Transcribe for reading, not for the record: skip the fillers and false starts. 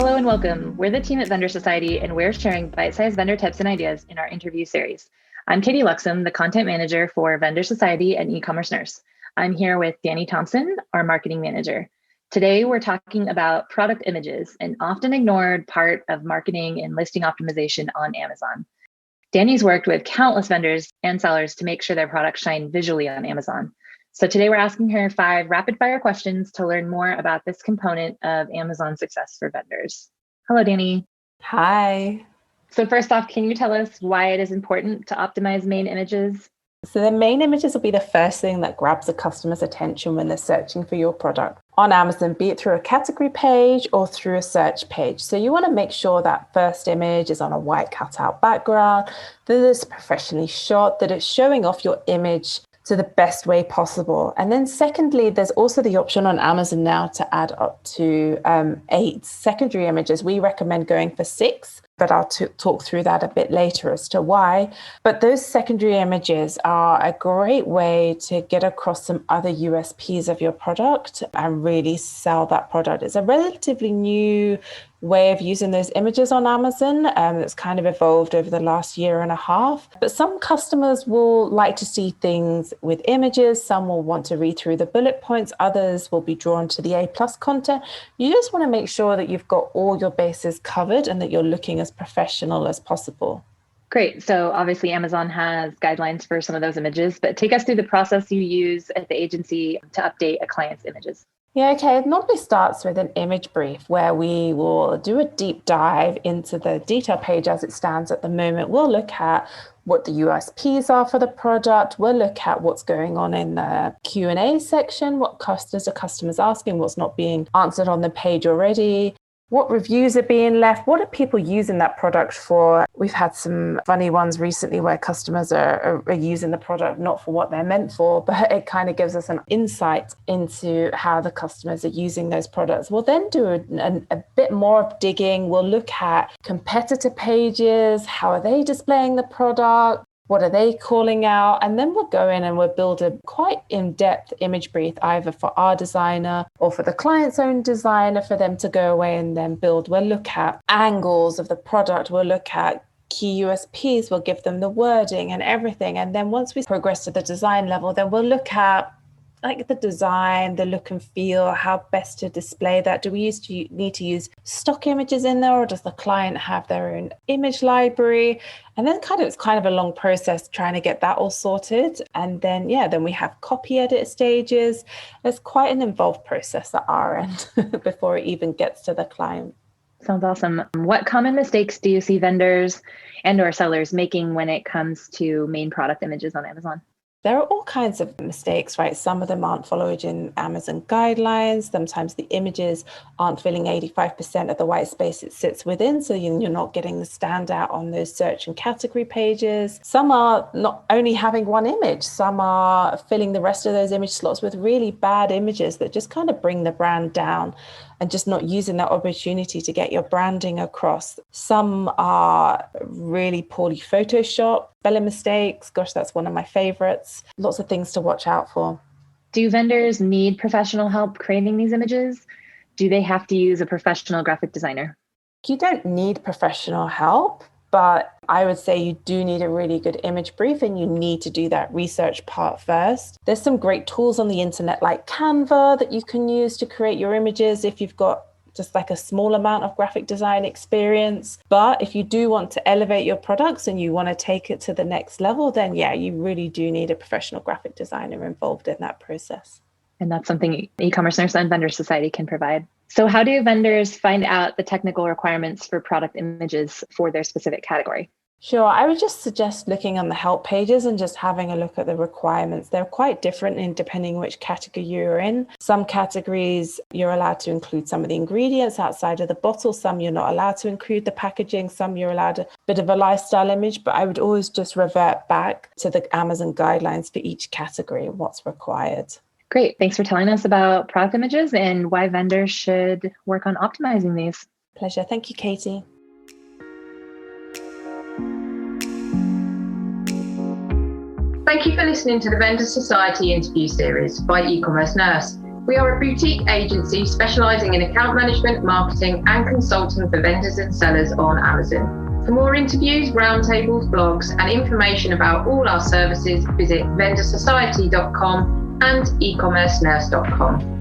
Hello and welcome. We're the team at Vendor Society, and we're sharing bite-sized vendor tips and ideas in our interview series. I'm Katy Luxem, the content manager for Vendor Society and eCommerce Nurse. I'm here with Dani Thompson, our marketing manager. Today, we're talking about product images, an often ignored part of marketing and listing optimization on Amazon. Dani's worked with countless vendors and sellers to make sure their products shine visually on Amazon. So today we're asking her 5 rapid fire questions to learn more about this component of Amazon success for vendors. Hello, Dani. Hi. So first off, can you tell us why it is important to optimize main images? So the main images will be the first thing that grabs a customer's attention when they're searching for your product on Amazon, be it through a category page or through a search page. So you want to make sure that first image is on a white cutout background, that it's professionally shot, that it's showing off your image to the best way possible. And then secondly, there's also the option on Amazon now to add up to 8 secondary images. We recommend going for 6, but I'll talk through that a bit later as to why. But those secondary images are a great way to get across some other USPs of your product and really sell that product. It's a relatively new way of using those images on Amazon that's kind of evolved over the last year and a half. But some customers will like to see things with images. Some will want to read through the bullet points. Others will be drawn to the A+ content. You just want to make sure that you've got all your bases covered and that you're looking as professional as possible. Great. So obviously Amazon has guidelines for some of those images, but take us through the process you use at the agency to update a client's images. Yeah, okay. It normally starts with an image brief where we will do a deep dive into the detail page as it stands at the moment. We'll look at what the USPs are for the product. We'll look at what's going on in the Q&A section, what customers asking, what's not being answered on the page already. What reviews are being left? What are people using that product for? We've had some funny ones recently where customers are using the product not for what they're meant for, but it kind of gives us an insight into how the customers are using those products. We'll then do a bit more of digging. We'll look at competitor pages. How are they displaying the product? What are they calling out? And then we'll go in and we'll build a quite in-depth image brief, either for our designer or for the client's own designer, for them to go away and then build. We'll look at angles of the product. We'll look at key USPs. We'll give them the wording and everything. And then once we progress to the design level, then we'll look at like the design, the look and feel, how best to display that. Do we need to use stock images in there, or does the client have their own image library? And then it's kind of a long process trying to get that all sorted. And then, then we have copy edit stages. It's quite an involved process at our end before it even gets to the client. Sounds awesome. What common mistakes do you see vendors and or sellers making when it comes to main product images on Amazon? There are all kinds of mistakes, right? Some of them aren't following Amazon guidelines. Sometimes the images aren't filling 85% of the white space it sits within, so you're not getting the standout on those search and category pages. Some are not only having one image. Some are filling the rest of those image slots with really bad images that just kind of bring the brand down and just not using that opportunity to get your branding across. Some are really poorly photoshopped, spelling mistakes. Gosh, that's one of my favorites. Lots of things to watch out for. Do vendors need professional help creating these images? Do they have to use a professional graphic designer? You don't need professional help, but I would say you do need a really good image brief and you need to do that research part first. There's some great tools on the internet like Canva that you can use to create your images if you've got just like a small amount of graphic design experience. But if you do want to elevate your products and you want to take it to the next level, then you really do need a professional graphic designer involved in that process. And that's something eCommerce Nurse and Vendor Society can provide. So how do vendors find out the technical requirements for product images for their specific category? Sure. I would just suggest looking on the help pages and just having a look at the requirements. They're quite different in depending which category you're in. Some categories, you're allowed to include some of the ingredients outside of the bottle. Some you're not allowed to include the packaging. Some you're allowed a bit of a lifestyle image. But I would always just revert back to the Amazon guidelines for each category and what's required. Great. Thanks for telling us about product images and why vendors should work on optimizing these. Pleasure. Thank you, Katy. Thank you for listening to the Vendor Society interview series by eCommerce Nurse. We are a boutique agency specialising in account management, marketing and consulting for vendors and sellers on Amazon. For more interviews, roundtables, blogs and information about all our services, visit vendorsociety.com and ecommercenurse.com.